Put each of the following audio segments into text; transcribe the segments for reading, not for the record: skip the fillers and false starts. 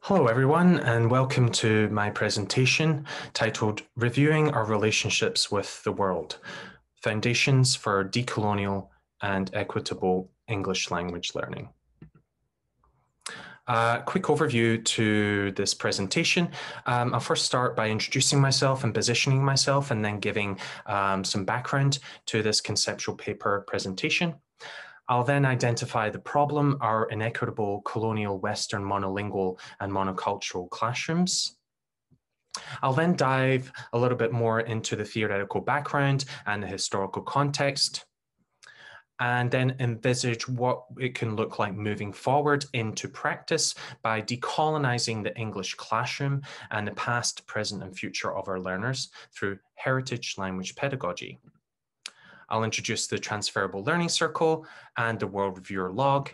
Hello everyone, and welcome to my presentation titled Reviewing Our Relationships with the World, Foundations for Decolonial and Equitable English Language Learning. Quick overview to this presentation. I'll first start by introducing myself and positioning myself, and then giving some background to this conceptual paper presentation. I'll then identify the problem, our inequitable colonial Western monolingual and monocultural classrooms. I'll then dive a little bit more into the theoretical background and the historical context, and then envisage what it can look like moving forward into practice by decolonizing the English classroom and the past, present, and future of our learners through heritage language pedagogy. I'll introduce the transferable learning circle and the world reviewer log,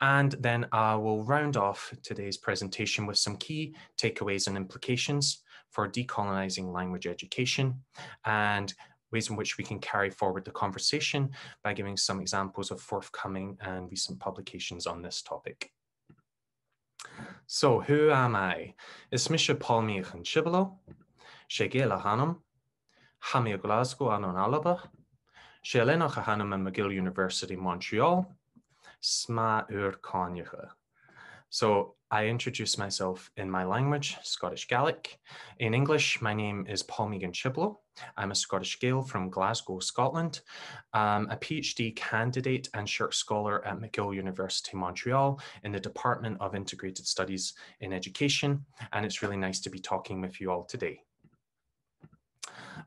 and then I will round off today's presentation with some key takeaways and implications for decolonizing language education and ways in which we can carry forward the conversation by giving some examples of forthcoming and recent publications on this topic. So, who am I? Is Misha Meighan Chibolo, Shegela Hanum, Hamir Glasgow Anon Alaba, Shelena Hanum and McGill University, Montreal, Sma Ur Konyacha. So I introduce myself in my language, Scottish Gaelic. In English, my name is Meighan Chibolo. I'm a Scottish Gael from Glasgow, Scotland. A PhD candidate and Schurk Scholar at McGill University, Montreal in the Department of Integrated Studies in Education. And it's really nice to be talking with you all today.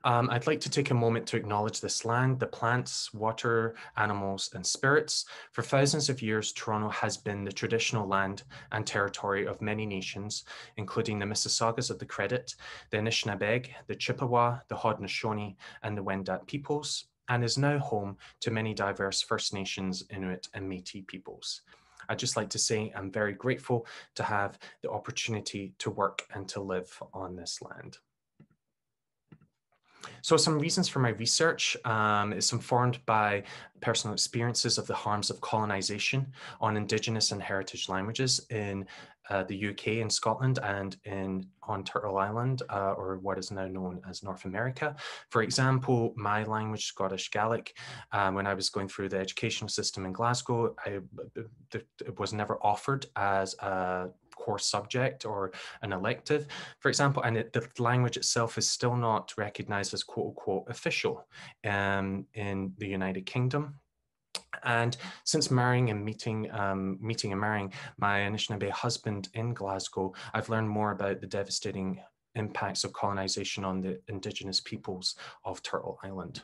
I'd like to take a moment to acknowledge this land, the plants, water, animals, and spirits. For thousands of years, Toronto has been the traditional land and territory of many nations, including the Mississaugas of the Credit, the Anishinaabeg, the Chippewa, the Haudenosaunee, and the Wendat peoples, and is now home to many diverse First Nations, Inuit, and Métis peoples. I'd just like to say I'm very grateful to have the opportunity to work and to live on this land. So some reasons for my research is informed by personal experiences of the harms of colonization on Indigenous and heritage languages in the UK and Scotland and on Turtle Island, or what is now known as North America. For example, my language, Scottish Gaelic, when I was going through the educational system in Glasgow, it was never offered as a core subject or an elective, for example, and the language itself is still not recognized as quote unquote official in the United Kingdom. And since marrying and meeting and marrying my Anishinaabe husband in Glasgow, I've learned more about the devastating impacts of colonization on the Indigenous peoples of Turtle Island.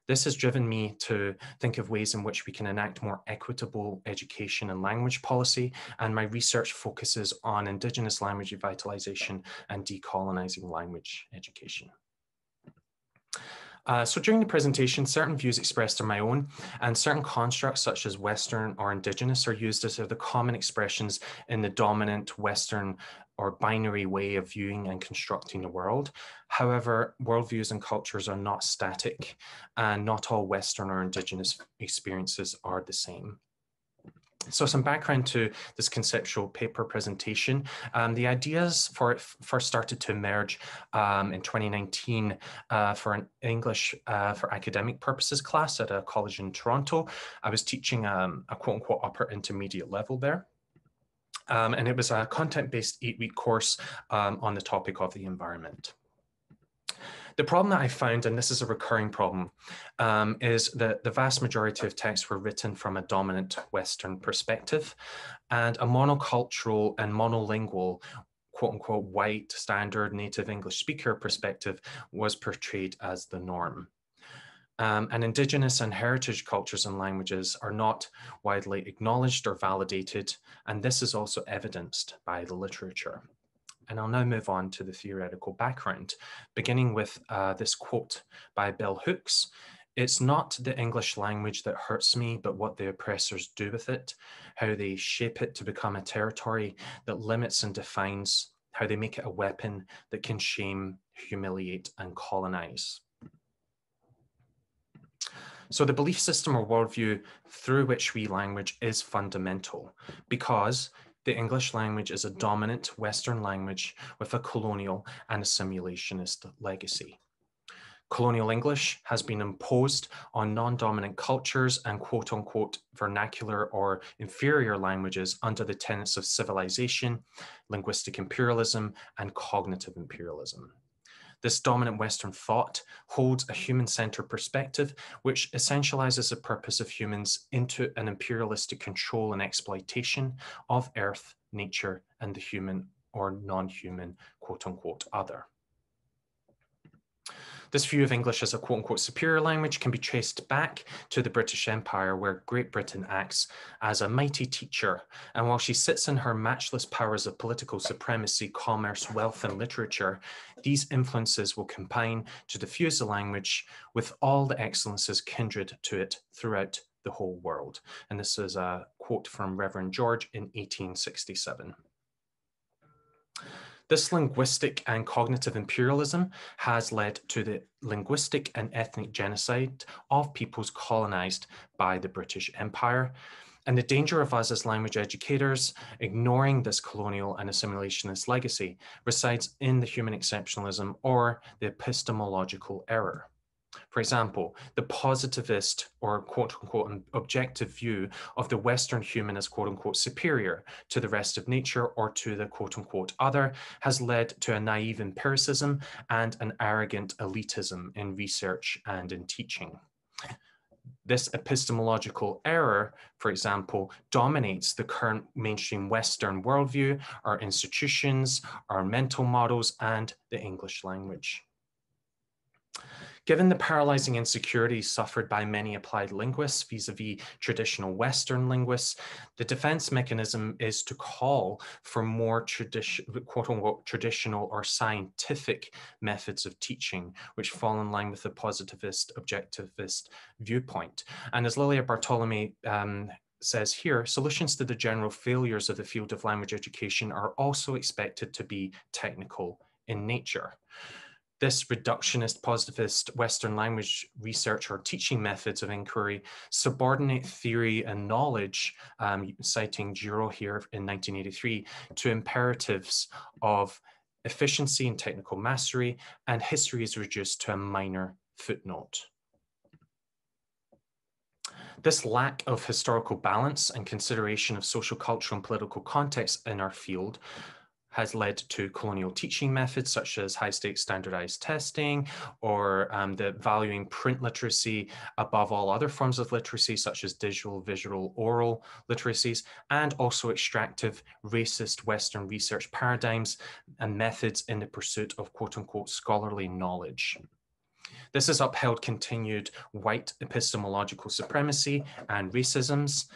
This has driven me to think of ways in which we can enact more equitable education and language policy, and my research focuses on Indigenous language revitalization and decolonizing language education. So during the presentation, certain views expressed are my own, and certain constructs such as Western or Indigenous are used as the common expressions in the dominant Western or binary way of viewing and constructing the world. However, worldviews and cultures are not static, and not all Western or Indigenous experiences are the same. So some background to this conceptual paper presentation. The ideas for it first started to emerge in 2019 for an English for academic purposes class at a college in Toronto. I was teaching a quote-unquote upper intermediate level there. And it was a content-based 8-week course on the topic of the environment. The problem that I found, and this is a recurring problem, is that the vast majority of texts were written from a dominant Western perspective, and a monocultural and monolingual, quote unquote, white standard native English speaker perspective was portrayed as the norm. And Indigenous and heritage cultures and languages are not widely acknowledged or validated, and this is also evidenced by the literature. And I'll now move on to the theoretical background, beginning with this quote by Bell Hooks. "It's not the English language that hurts me, but what the oppressors do with it, how they shape it to become a territory that limits and defines, how they make it a weapon that can shame, humiliate, and colonize." So the belief system or worldview through which we language is fundamental because the English language is a dominant Western language with a colonial and assimilationist legacy. Colonial English has been imposed on non-dominant cultures and quote-unquote vernacular or inferior languages under the tenets of civilization, linguistic imperialism, and cognitive imperialism. This dominant Western thought holds a human-centered perspective, which essentializes the purpose of humans into an imperialistic control and exploitation of Earth, nature, and the human or non-human quote-unquote other. This view of English as a quote-unquote superior language can be traced back to the British Empire, where Great Britain acts as a mighty teacher. And while she sits in her matchless powers of political supremacy, commerce, wealth, and literature, these influences will combine to diffuse the language with all the excellences kindred to it throughout the whole world. And this is a quote from Reverend George in 1867. This linguistic and cognitive imperialism has led to the linguistic and ethnic genocide of peoples colonized by the British Empire. And the danger of us as language educators ignoring this colonial and assimilationist legacy resides in the human exceptionalism or the epistemological error. For example, the positivist or quote-unquote objective view of the Western human as quote-unquote superior to the rest of nature or to the quote-unquote other has led to a naive empiricism and an arrogant elitism in research and in teaching. This epistemological error, for example, dominates the current mainstream Western worldview, our institutions, our mental models, and the English language. Given the paralyzing insecurities suffered by many applied linguists vis-a-vis traditional Western linguists, the defense mechanism is to call for more quote-unquote traditional or scientific methods of teaching, which fall in line with the positivist, objectivist viewpoint. And as Lilia Bartolome says here, solutions to the general failures of the field of language education are also expected to be technical in nature. This reductionist, positivist Western language research or teaching methods of inquiry subordinate theory and knowledge, citing Giro here in 1983, to imperatives of efficiency and technical mastery, and history is reduced to a minor footnote. This lack of historical balance and consideration of social, cultural, and political context in our field has led to colonial teaching methods such as high-stakes standardized testing, or the valuing print literacy above all other forms of literacy such as digital, visual, oral literacies, and also extractive, racist Western research paradigms and methods in the pursuit of quote-unquote scholarly knowledge. This has upheld continued white epistemological supremacy and racisms,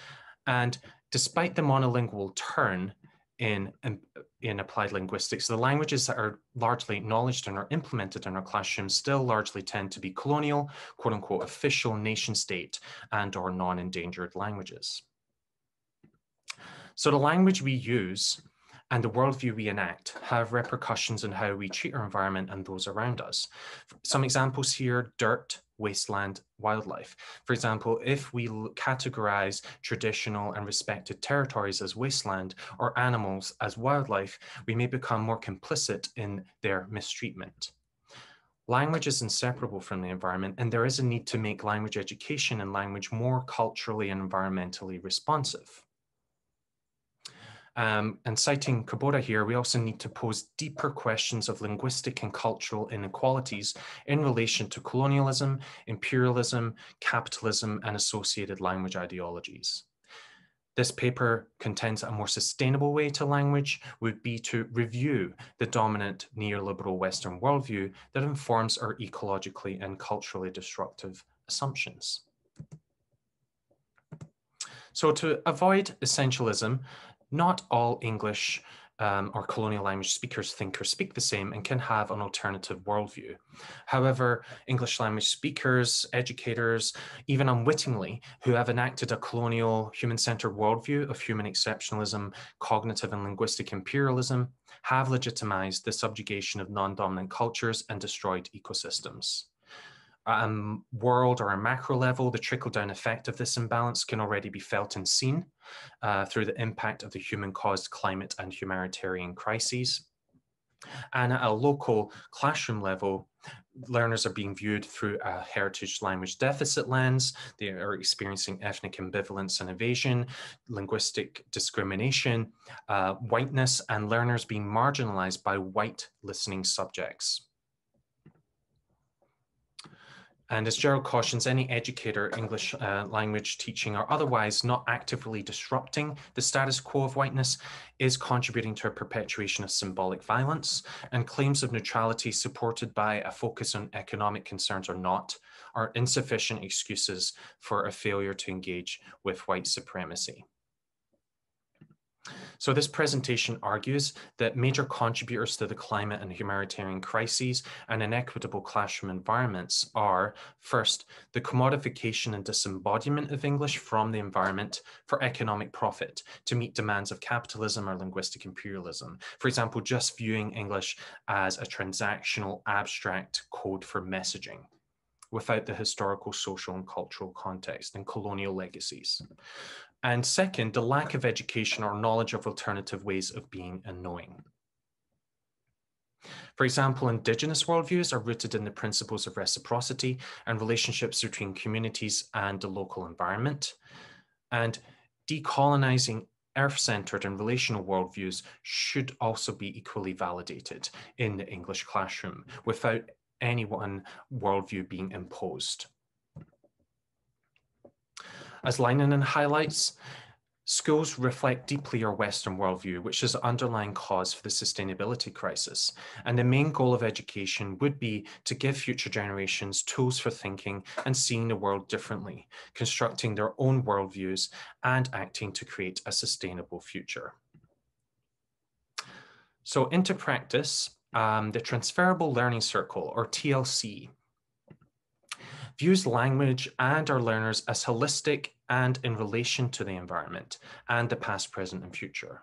and despite the monolingual turn in applied linguistics, the languages that are largely acknowledged and are implemented in our classrooms still largely tend to be colonial, quote-unquote official nation state and or non-endangered languages. So the language we use and the worldview we enact have repercussions on how we treat our environment and those around us. Some examples here: dirt, wasteland, wildlife. For example, if we categorize traditional and respected territories as wasteland or animals as wildlife, we may become more complicit in their mistreatment. Language is inseparable from the environment, and there is a need to make language education and language more culturally and environmentally responsive. And citing Kubota here, we also need to pose deeper questions of linguistic and cultural inequalities in relation to colonialism, imperialism, capitalism, and associated language ideologies. This paper contends a more sustainable way to language would be to review the dominant neoliberal Western worldview that informs our ecologically and culturally destructive assumptions. So to avoid essentialism, not all English or colonial language speakers think or speak the same and can have an alternative worldview. However, English language speakers, educators, even unwittingly, who have enacted a colonial human-centered worldview of human exceptionalism, cognitive and linguistic imperialism, have legitimized the subjugation of non-dominant cultures and destroyed ecosystems. At a world or a macro level, the trickle-down effect of this imbalance can already be felt and seen through the impact of the human-caused climate and humanitarian crises. And at a local classroom level, learners are being viewed through a heritage language deficit lens. They are experiencing ethnic ambivalence and evasion, linguistic discrimination, whiteness, and learners being marginalized by white listening subjects. And as Gerald cautions, any educator, English language teaching or otherwise not actively disrupting the status quo of whiteness is contributing to a perpetuation of symbolic violence, and claims of neutrality supported by a focus on economic concerns or not are insufficient excuses for a failure to engage with white supremacy. So this presentation argues that major contributors to the climate and humanitarian crises and inequitable classroom environments are, first, the commodification and disembodiment of English from the environment for economic profit to meet demands of capitalism or linguistic imperialism. For example, just viewing English as a transactional, abstract code for messaging, without the historical, social, and cultural context and colonial legacies. And second, the lack of education or knowledge of alternative ways of being and knowing. For example, Indigenous worldviews are rooted in the principles of reciprocity and relationships between communities and the local environment. And decolonizing Earth-centered and relational worldviews should also be equally validated in the English classroom without any one worldview being imposed. As Leinen highlights, schools reflect deeply our Western worldview, which is the underlying cause for the sustainability crisis. And the main goal of education would be to give future generations tools for thinking and seeing the world differently, constructing their own worldviews and acting to create a sustainable future. So into practice, the Transferable Learning Circle, or TLC, views language and our learners as holistic and in relation to the environment and the past, present, and future.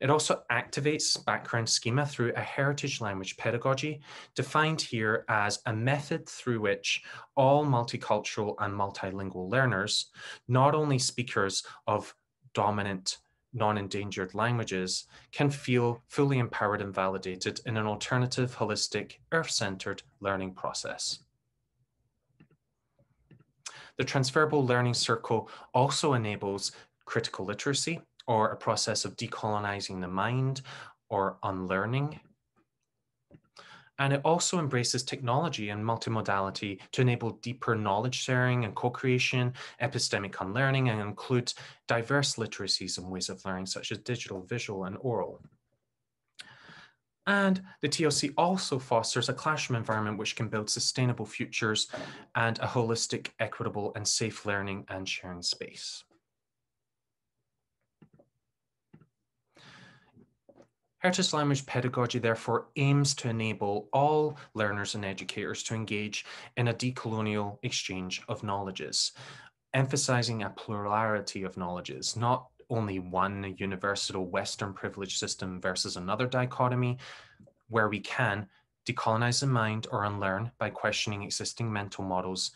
It also activates background schema through a heritage language pedagogy, defined here as a method through which all multicultural and multilingual learners, not only speakers of dominant non-endangered languages, can feel fully empowered and validated in an alternative, holistic, earth-centered learning process. The Transferable Learning Circle also enables critical literacy, or a process of decolonizing the mind or unlearning. And it also embraces technology and multimodality to enable deeper knowledge sharing and co-creation, epistemic unlearning, and includes diverse literacies and ways of learning, such as digital, visual, and oral. And the TLC also fosters a classroom environment which can build sustainable futures and a holistic, equitable, and safe learning and sharing space. Heritage language pedagogy, therefore, aims to enable all learners and educators to engage in a decolonial exchange of knowledges, emphasizing a plurality of knowledges, not only one universal Western privilege system versus another dichotomy, where we can decolonize the mind or unlearn by questioning existing mental models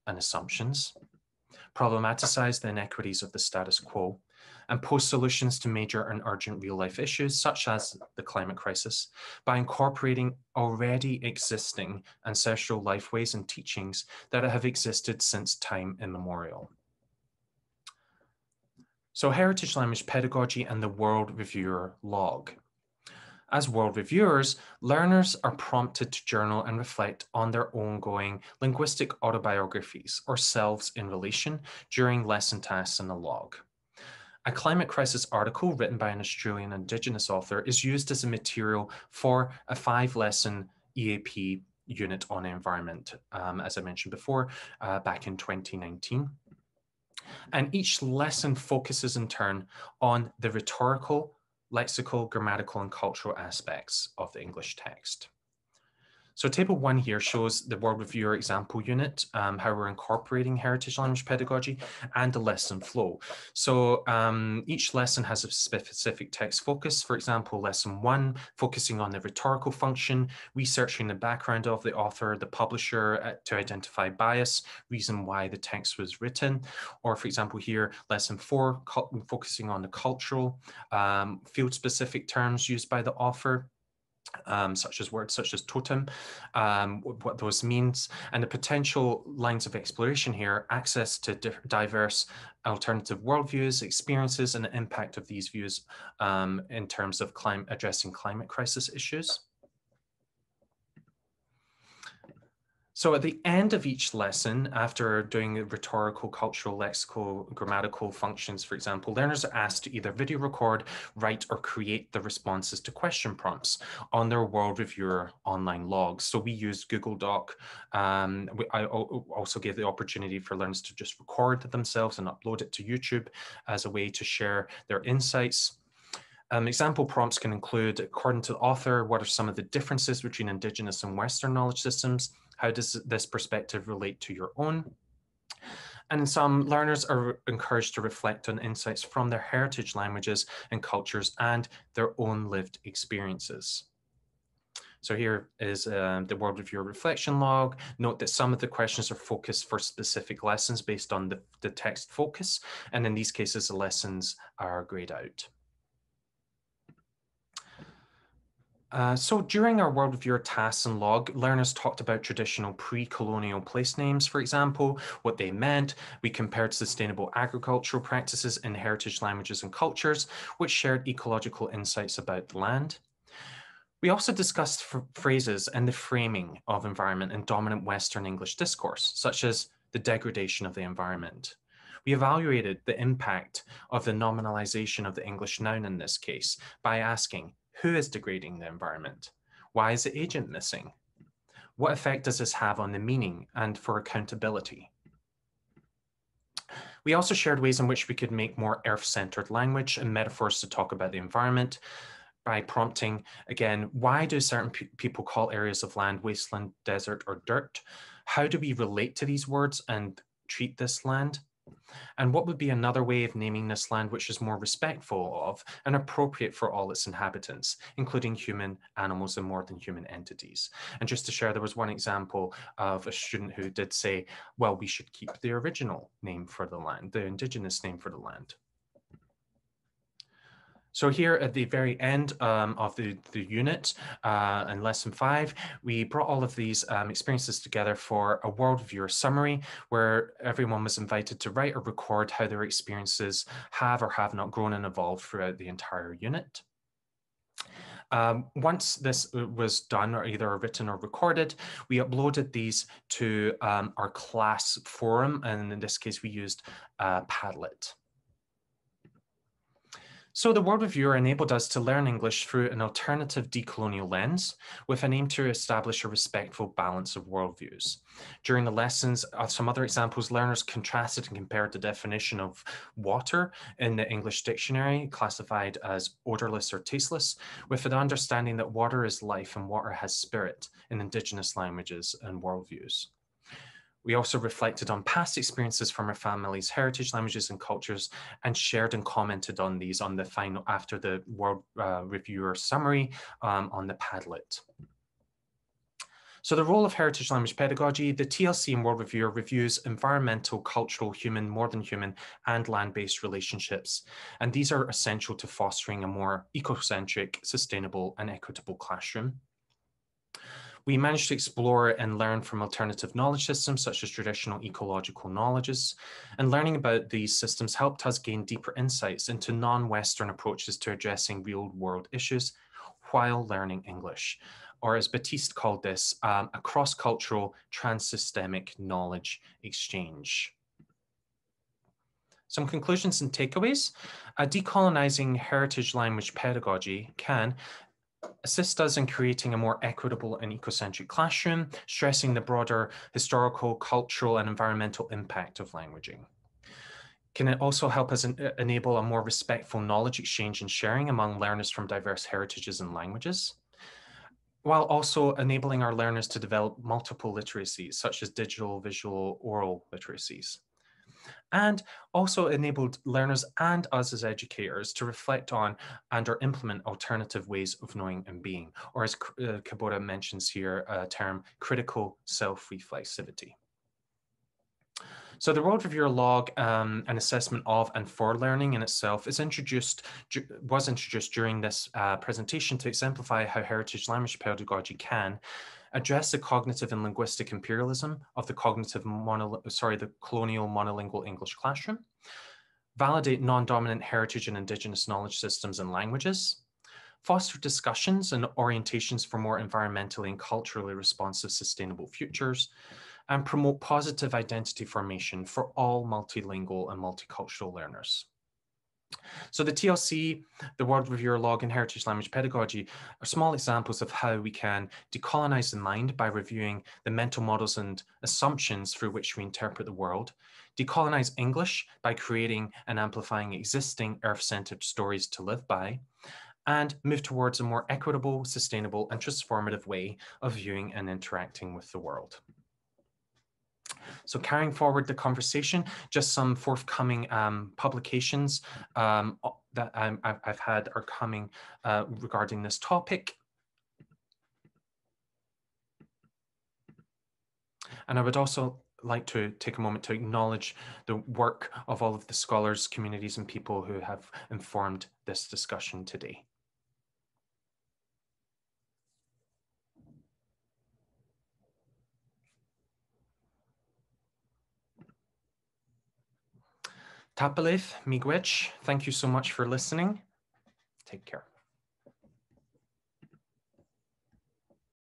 and assumptions, problematicize the inequities of the status quo, and pose solutions to major and urgent real-life issues, such as the climate crisis, by incorporating already existing ancestral lifeways and teachings that have existed since time immemorial. So heritage language pedagogy and the World Reviewer log. As world reviewers, learners are prompted to journal and reflect on their ongoing linguistic autobiographies or selves in relation during lesson tasks in the log. A climate crisis article written by an Australian Indigenous author is used as a material for a 5-lesson EAP unit on environment, as I mentioned before, back in 2019. And each lesson focuses in turn on the rhetorical, lexical, grammatical, and cultural aspects of the English text. So table 1 here shows the World Reviewer example unit, how we're incorporating heritage language pedagogy, and the lesson flow. So each lesson has a specific text focus. For example, lesson 1, focusing on the rhetorical function, researching the background of the author, the publisher to identify bias, reason why the text was written. Or for example here, lesson 4, focusing on the cultural, field-specific terms used by the author, such as words such as totem, what those means, and the potential lines of exploration here, access to diverse alternative worldviews, experiences, and the impact of these views in terms of addressing climate crisis issues. So at the end of each lesson, after doing rhetorical, cultural, lexical, grammatical functions, for example, learners are asked to either video record, write, or create the responses to question prompts on their World Reviewer online logs. So we used Google Doc. I also gave the opportunity for learners to just record themselves and upload it to YouTube as a way to share their insights. Example prompts can include, according to the author, what are some of the differences between Indigenous and Western knowledge systems? How does this perspective relate to your own? And some learners are encouraged to reflect on insights from their heritage languages and cultures and their own lived experiences. So here is the World Reviewer reflection log. Note that some of the questions are focused for specific lessons based on the text focus. And in these cases, the lessons are grayed out. So during our World Reviewer tasks and log, learners talked about traditional pre-colonial place names, for example, what they meant. We compared sustainable agricultural practices in heritage languages and cultures, which shared ecological insights about the land. We also discussed phrases and the framing of environment in dominant Western English discourse, such as the degradation of the environment. We evaluated the impact of the nominalization of the English noun in this case by asking, who is degrading the environment? Why is the agent missing? What effect does this have on the meaning and for accountability? We also shared ways in which we could make more earth-centered language and metaphors to talk about the environment by prompting, again, why do certain people call areas of land wasteland, desert, or dirt? How do we relate to these words and treat this land? And what would be another way of naming this land which is more respectful of and appropriate for all its inhabitants, including human, animals, and more than human entities? And just to share, there was one example of a student who did say, well, we should keep the original name for the land, the indigenous name for the land. So here at the very end of the unit in lesson 5, we brought all of these experiences together for a World Reviewer summary where everyone was invited to write or record how their experiences have or have not grown and evolved throughout the entire unit. Once this was done or either written or recorded, we uploaded these to our class forum, and in this case we used Padlet. So the World Reviewer enabled us to learn English through an alternative decolonial lens with an aim to establish a respectful balance of worldviews. During the lessons, some other examples, learners contrasted and compared the definition of water in the English dictionary, classified as odorless or tasteless, with an understanding that water is life and water has spirit in Indigenous languages and worldviews. We also reflected on past experiences from our family's heritage languages and cultures and shared and commented on these on the final, after the World Reviewer summary on the Padlet. So the role of heritage language pedagogy, the TLC and World Reviewer reviews environmental, cultural, human, more than human, and land-based relationships. And these are essential to fostering a more ecocentric, sustainable, and equitable classroom. We managed to explore and learn from alternative knowledge systems such as traditional ecological knowledges, and learning about these systems helped us gain deeper insights into non-Western approaches to addressing real-world issues while learning English, or as Baptiste called this, a cross-cultural trans-systemic knowledge exchange. Some conclusions and takeaways. Decolonizing heritage language pedagogy can assist us in creating a more equitable and ecocentric classroom, stressing the broader historical, cultural, and environmental impact of languaging. Can it also help us enable a more respectful knowledge exchange and sharing among learners from diverse heritages and languages? while also enabling our learners to develop multiple literacies, such as digital, visual, oral literacies. And also enabled learners and us as educators to reflect on and or implement alternative ways of knowing and being, or as Kabora mentions here, a term, critical self-reflexivity. So the World Reviewer log, an assessment of and for learning in itself, was introduced during this presentation to exemplify how heritage language pedagogy can address the cognitive and linguistic imperialism of the the colonial monolingual English classroom, validate non-dominant heritage and indigenous knowledge systems and languages, foster discussions and orientations for more environmentally and culturally responsive sustainable futures, and promote positive identity formation for all multilingual and multicultural learners. So the TLC, the World Reviewer log, and heritage language pedagogy are small examples of how we can decolonize the mind by reviewing the mental models and assumptions through which we interpret the world, decolonize English by creating and amplifying existing Earth-centered stories to live by, and move towards a more equitable, sustainable, and transformative way of viewing and interacting with the world. So carrying forward the conversation, just some forthcoming publications that I've had are coming regarding this topic. And I would also like to take a moment to acknowledge the work of all of the scholars, communities, and people who have informed this discussion today. Tapalith, miigwech, thank you so much for listening. Take care.